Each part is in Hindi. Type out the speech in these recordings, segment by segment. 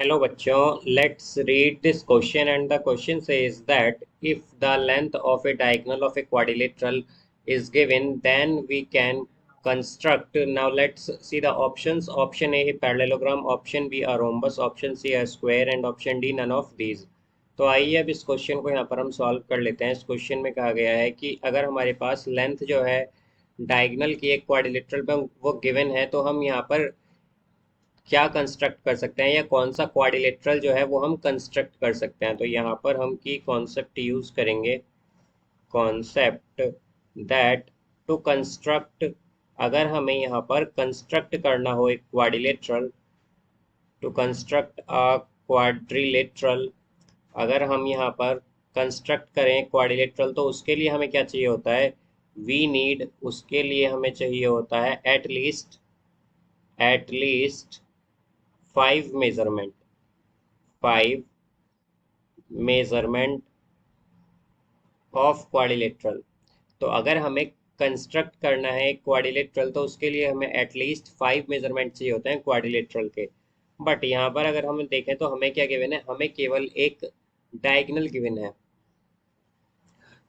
Hello bachcho, let's read this question, and the question says that if the length of a diagonal of a quadrilateral is given, then we can construct. Now let's see the options. Option A parallelogram, option B a rhombus, option C a square and option D none of these. तो आइए अब इस क्वेश्चन को यहाँ पर हम सॉल्व कर लेते हैं। इस क्वेश्चन में कहा गया है कि अगर हमारे पास लेंथ जो है डायगोनल की एक क्वाड्रिलेटरल में वो गिवन है, तो हम यहाँ पर क्या कंस्ट्रक्ट कर सकते हैं या कौन सा क्वाड्रिलेटरल जो है वो हम कंस्ट्रक्ट कर सकते हैं। तो यहाँ पर हम की कॉन्सेप्ट यूज करेंगे, कॉन्सेप्ट दैट टू कंस्ट्रक्ट। अगर हमें यहाँ पर कंस्ट्रक्ट करना हो एक quadrilateral, to construct a quadrilateral, अगर हम यहाँ पर कंस्ट्रक्ट करें क्वाड्रिलेटरल तो उसके लिए हमें क्या चाहिए होता है, वी नीड, उसके लिए हमें चाहिए होता है at least 5 measurement, 5 measurement of quadrilateral. तो अगर हमें कंस्ट्रक्ट करना है एक क्वाड्रिलेटरल तो उसके लिए हमें एटलीस्ट 5 मेजरमेंट चाहिए होते हैं क्वाड्रिलेटरल के। बट यहाँ पर अगर हम देखें तो हमें क्या गिवन है, हमें केवल एक डायगोनल गिवन है।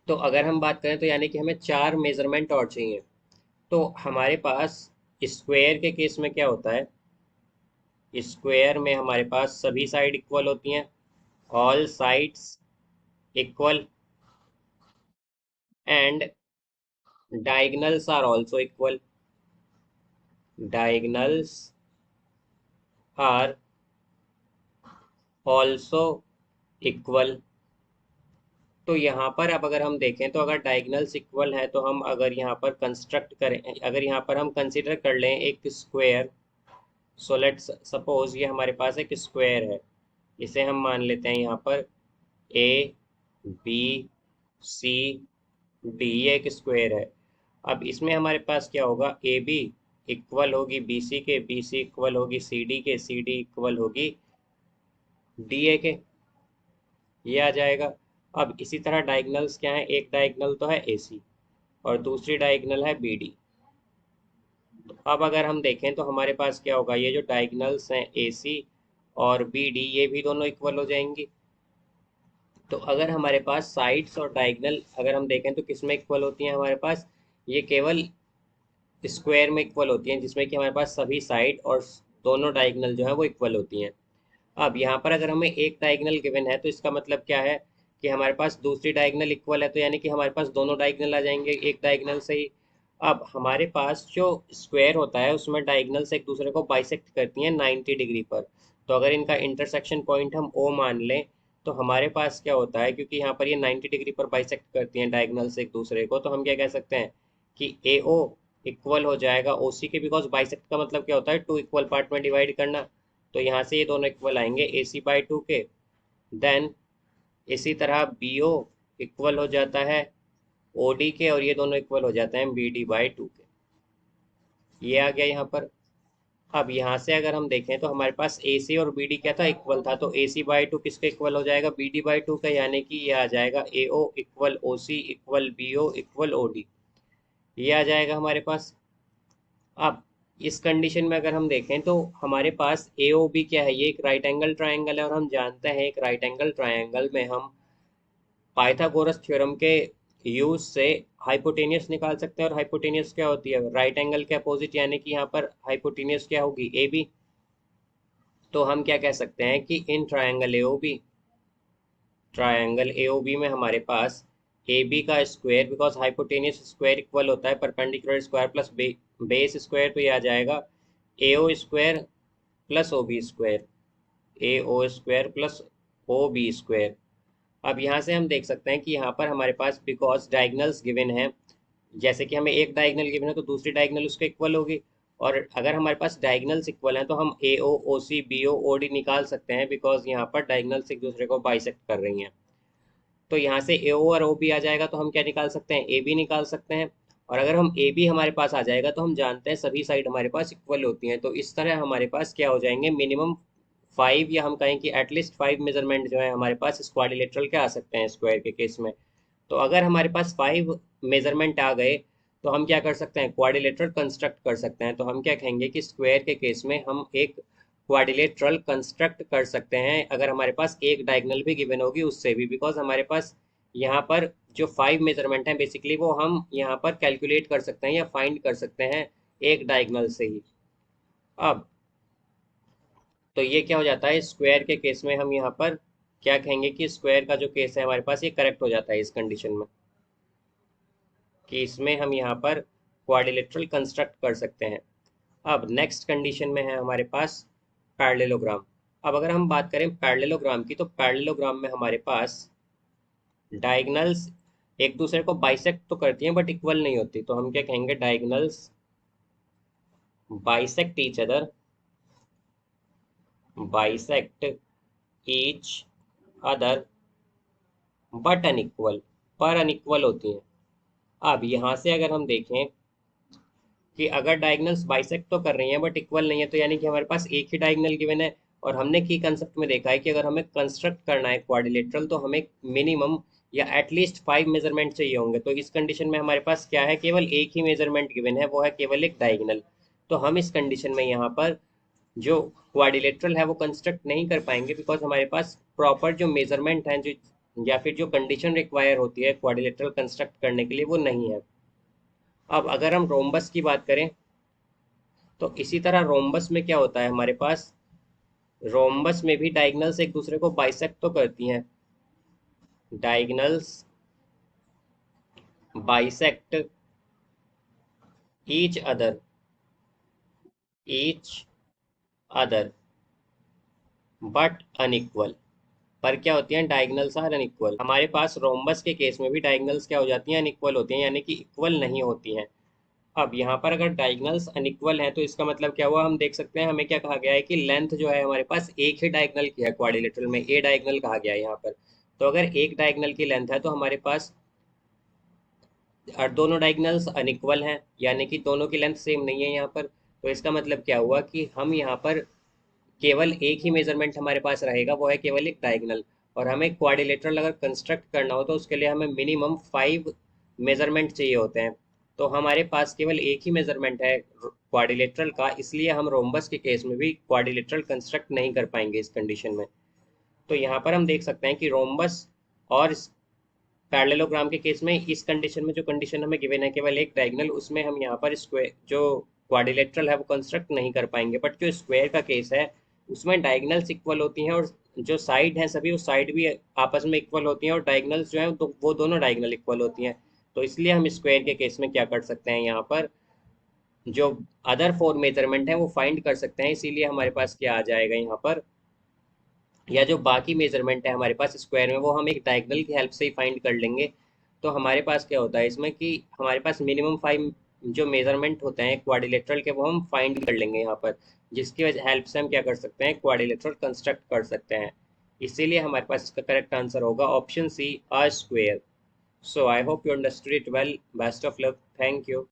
तो अगर हम बात करें तो यानी कि हमें 4 मेजरमेंट और चाहिए। तो हमारे पास स्क्वायर के केस में क्या होता है, स्क्वायर में हमारे पास सभी साइड इक्वल होती हैं, all sides equal, and diagonals are also equal, diagonals are also equal। तो यहाँ पर अब अगर हम देखें तो अगर डायगोनल्स इक्वल है तो हम अगर यहाँ पर कंस्ट्रक्ट करें, अगर यहाँ पर हम कंसीडर कर लें एक स्क्वायर, सो लेट्स सपोज ये हमारे पास एक स्क्वायर है, इसे हम मान लेते हैं यहाँ पर ए बी सी डी, ये एक स्क्वायर है। अब इसमें हमारे पास क्या होगा, ए बी इक्वल होगी बी सी के, बी सी इक्वल होगी सी डी के, सी डी इक्वल होगी डी ए के, ये आ जाएगा। अब इसी तरह डायगोनल्स क्या है, एक डायगोनल तो है ए सी और दूसरी डायगोनल है बी डी। तो अब अगर हम देखें तो हमारे पास क्या होगा, ये जो डायगोनल्स हैं ए सी और बी डी ये भी दोनों इक्वल हो जाएंगी। तो अगर हमारे पास साइड्स और डायगोनल अगर हम देखें तो किस में इक्वल होती हैं हमारे पास, ये केवल स्क्वायर में इक्वल होती हैं, जिसमें कि हमारे पास सभी साइड और दोनों डायगोनल जो है वो इक्वल होती हैं। अब यहाँ पर अगर हमें एक डायगोनल गिवन है तो इसका मतलब क्या है कि हमारे पास दूसरी डायगोनल इक्वल है, तो यानी कि हमारे पास दोनों डायगोनल आ जाएंगे एक डायगोनल से ही। अब हमारे पास जो स्क्वायर होता है उसमें डायगोनल्स एक दूसरे को बाइसेक्ट करती हैं 90 डिग्री पर। तो अगर इनका इंटरसेक्शन पॉइंट हम ओ मान लें तो हमारे पास क्या होता है, क्योंकि यहाँ पर ये 90 डिग्री पर बाइसेक्ट करती हैं डायगोनल्स एक दूसरे को, तो हम क्या कह सकते हैं कि ए ओ इक्वल हो जाएगा ओ सी के, बिकॉज बाइसेक्ट का मतलब क्या होता है, टू इक्वल पार्ट में डिवाइड करना। तो यहाँ से ये दोनों इक्वल आएंगे ए सी बाई टू के। देन इसी तरह बी ओ इक्वल हो जाता है ओ डी के, और ये दोनों इक्वल हो जाते हैं बी डी बाई टू के। ये आ गया यहाँ पर। अब यहाँ से अगर हम देखें तो हमारे पास ए सी और बी डी क्या था, इक्वल था। तो ए सी बाई टू किसके इक्वल हो जाएगा, बी डी बाई टू का, यानी कि ये आ जाएगा A O equal O C equal B O equal O D, ये आ जाएगा हमारे पास। अब इस कंडीशन में अगर हम देखें तो हमारे पास ए ओ बी क्या है, ये एक राइट एंगल ट्राइंगल है, और हम जानते हैं एक राइट एंगल ट्राइंगल में हम पाइथागोरस थ्योरम के यूज से हाइपोटेनियस निकाल सकते हैं। और हाइपोटेनियस क्या होती है, राइट एंगल के अपोजिट, यानी कि यहाँ पर हाइपोटेनियस क्या होगी, ए बी। तो हम क्या कह सकते हैं कि इन triangle A O B, triangle A O B में हमारे पास ए बी का square, because hypotenuse square equal होता है perpendicular square plus base square, तो ये आ जाएगा A O square plus O B square, A O square plus O B square. अब यहाँ से हम देख सकते हैं कि यहाँ पर हमारे पास बिकॉज डायगनल्स गिवन है, जैसे कि हमें एक डायगनल गिवन है तो दूसरी डायगनल उसके इक्वल होगी। और अगर हमारे पास डायगनल्स इक्वल हैं तो हम ए ओ ओ C B O O D निकाल सकते हैं, बिकॉज यहाँ पर डायगनल्स एक दूसरे को बाइसेक्ट कर रही हैं। तो यहाँ से ए ओ और ओ बी आ जाएगा तो हम क्या निकाल सकते हैं, ए बी निकाल सकते हैं। और अगर हम ए बी हमारे पास आ जाएगा तो हम जानते हैं सभी साइड हमारे पास इक्वल होती हैं। तो इस तरह हमारे पास क्या हो जाएंगे, मिनिमम 5, या हम कहें कि एटलीस्ट 5 मेजरमेंट जो है हमारे पास क्वाड्रिलेटरल के आ सकते हैं स्क्वायर के केस में। तो अगर हमारे पास 5 मेजरमेंट आ गए तो हम क्या कर सकते हैं, क्वाड्रिलेटरल कंस्ट्रक्ट कर सकते हैं। तो हम क्या कहेंगे कि स्क्वायर के केस में हम एक क्वाड्रिलेटरल कंस्ट्रक्ट कर सकते हैं अगर हमारे पास एक डायगोनल भी गिवन होगी उससे भी, बिकॉज हमारे पास यहाँ पर जो 5 मेजरमेंट हैं बेसिकली वो हम यहाँ पर कैलकुलेट कर सकते हैं या फाइंड कर सकते हैं एक डायगोनल से ही। अब तो ये क्या हो जाता है, स्क्वायर के केस में हम यहाँ पर क्या कहेंगे कि स्क्वायर का जो केस है हमारे पास ये करेक्ट हो जाता है इस कंडीशन में, कि इसमें हम यहाँ पर क्वाड्रिलेटरल कंस्ट्रक्ट कर सकते हैं। अब नेक्स्ट कंडीशन में है हमारे पास पैरेललोग्राम। अब अगर हम बात करें पैरेललोग्राम की, तो पैरेललोग्राम में हमारे पास डायगोनल्स एक दूसरे को बाइसेक्ट तो करती हैं बट इक्वल नहीं होती, तो हम क्या कहेंगे, diagonals bisect each other, bisect each other but unequal, पर अनइक्वल होती हैं। अब यहाँ से अगर हम देखें कि अगर डायगोनल्स बाइसेक्ट तो कर रही हैं बट इक्वल नहीं है, तो यानी कि हमारे पास एक ही डायगोनल गिवन है। और हमने की कंसेप्ट में देखा है कि अगर हमें कंस्ट्रक्ट करना है क्वाड्रिलेटरल तो हमें मिनिमम या एटलीस्ट 5 मेजरमेंट चाहिए होंगे। तो इस कंडीशन में हमारे पास क्या है, केवल एक ही मेजरमेंट गिवन है, वो है केवल एक डायगोनल। तो हम इस कंडीशन में यहाँ पर जो क्वाड्रिलेटरल है वो कंस्ट्रक्ट नहीं कर पाएंगे, बिकॉज हमारे पास प्रॉपर जो मेजरमेंट है जो या फिर जो कंडीशन रिक्वायर होती है क्वाड्रिलेटरल कंस्ट्रक्ट करने के लिए वो नहीं है। अब अगर हम रोम्बस की बात करें तो इसी तरह रोम्बस में क्या होता है हमारे पास, रोम्बस में भी डायगोनल्स एक दूसरे को बाइसेक्ट तो करती हैं, diagonals bisect each other, each other but unequal. पर क्या होती हैं, डायगोनल्स आर अनइक्वल। हमारे पास रोम्बस के केस में भी डायगोनल्स क्या हो जाती हैं, अनइक्वल होती हैं, यानी कि इक्वल नहीं होती हैं। अब यहाँ पर अगर डायगोनल्स अनइक्वल है तो इसका मतलब क्या हुआ, हम देख सकते हैं हमें क्या कहा गया है कि लेंथ जो है हमारे पास एक ही डायगोनल की है, क्वाड्रिलेटरल में ए डायगोनल कहा गया है यहाँ पर। तो अगर एक डायगोनल की लेंथ है तो हमारे पास और दोनों डायगोनल्स अनइक्वल हैं, यानी कि दोनों की लेंथ सेम नहीं है यहाँ पर। तो इसका मतलब क्या हुआ कि हम यहाँ पर केवल एक ही मेजरमेंट हमारे पास रहेगा, वो है केवल एक डायगोनल। और हमें क्वाड्रिलेटरल अगर कंस्ट्रक्ट करना हो तो उसके लिए हमें मिनिमम 5 मेजरमेंट चाहिए होते हैं। तो हमारे पास केवल एक ही मेजरमेंट है क्वाड्रिलेटरल का, इसलिए हम रोम्बस के केस में भी क्वाड्रिलेटरल कंस्ट्रक्ट नहीं कर पाएंगे इस कंडीशन में। तो यहाँ पर हम देख सकते हैं कि रोम्बस और पैरेललोग्राम के केस में इस कंडीशन में जो कंडीशन हमें गिवन है केवल एक डायगोनल, उसमें हम यहाँ पर स्क्वायर जो क्वाड्रिलेटरल है वो कंस्ट्रक्ट नहीं कर पाएंगे। बट जो स्क्वायर का केस है उसमें डायगोनल्स इक्वल होती हैं और जो साइड हैं सभी उस साइड भी आपस में इक्वल होती हैं, और डायगोनल्स जो हैं तो वो दोनों डायगोनल इक्वल होती हैं। तो इसलिए हम स्क्वायर के केस में क्या कर सकते हैं, यहाँ पर जो अदर 4 मेजरमेंट है वो फाइंड कर सकते हैं। इसीलिए हमारे पास क्या आ जाएगा यहाँ पर, या जो बाकी मेजरमेंट है हमारे पास स्क्वायर में वो हम एक डायगोनल की हेल्प से ही फाइंड कर लेंगे। तो हमारे पास क्या होता है इसमें कि हमारे पास मिनिमम 5 जो मेजरमेंट होते हैं क्वाड्रिलेटरल के वो हम फाइंड कर लेंगे यहाँ पर, जिसकी वजह हेल्प से हम क्या कर सकते हैं, क्वाड्रिलेटरल कंस्ट्रक्ट कर सकते हैं। इसीलिए हमारे पास इसका करेक्ट आंसर होगा option C, a square. So I hope you understood it well. Best of luck. Thank you.